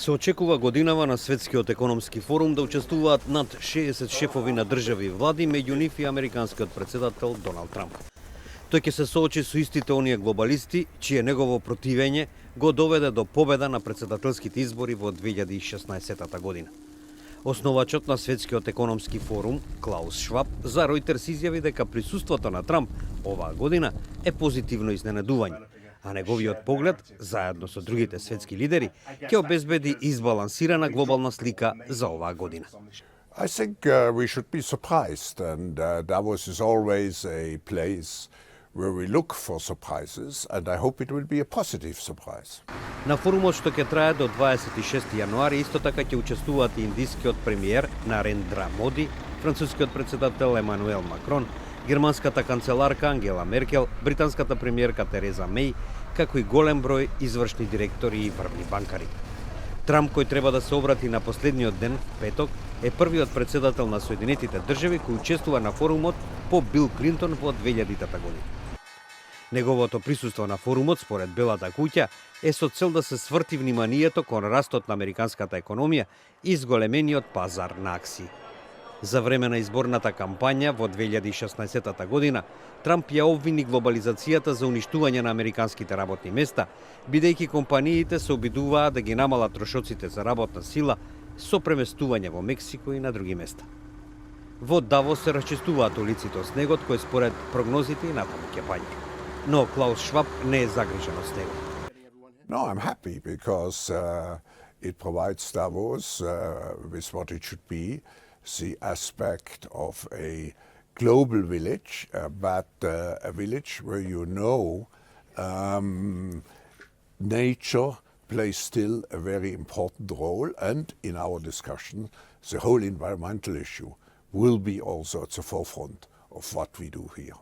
Се очекува годинава на Светскиот економски форум да учествуваат над 60 шефови на држави и влади, меѓу нив и американскиот председател Доналд Трамп. Тој ќе се соочи со истите оние глобалисти, чие негово противење го доведе до победа на председателските избори во 2016 година. Основачот на Светскиот економски форум, Клаус Шваб, за Ројтерс изјави дека присуството на Трамп оваа година е позитивно изненадување, а неговиот поглед, заедно со другите светски лидери, ќе обезбеди избалансирана глобална слика за оваа година. I think we should be surprised, and Davos is always a place where we look for surprises, and I hope it will be a positive surprise. На форумот што ќе трае до 26 јануари исто така ќе учествуваат и индискиот премиер Нарендра Моди, францускиот председател Емануел Макрон, германската канцеларка Ангела Меркел, британската премиерка Тереза Меј, како и голем број извршни директори и врвни банкари. Трамп, кој треба да се обрати на последниот ден, петок, е првиот председател на Соединетите држави кој учествува на форумот по Бил Клинтон во 2000 година. Неговото присуство на форумот, според Белата куќа, е со цел да се сврти вниманието кон растот на американската економија и зголемениот пазар на акции. За време на изборната кампања во 2016 година, Трамп ја обвини глобализацијата за уништување на американските работни места, бидејќи компаниите се обидуваат да ги намалат трошоците за работна сила со преместување во Мексико и на други места. Во Давос се расчистуваат улиците од снегот, кој според прогнозите и натаму ќе паѓа. Но Клаус Шваб не е загрижен од снегот. No, I'm happy because it provides Davos with what it should be, the aspect of a global village, but a village where nature plays still a very important role, and in our discussion, the whole environmental issue will be also at the forefront of what we do here.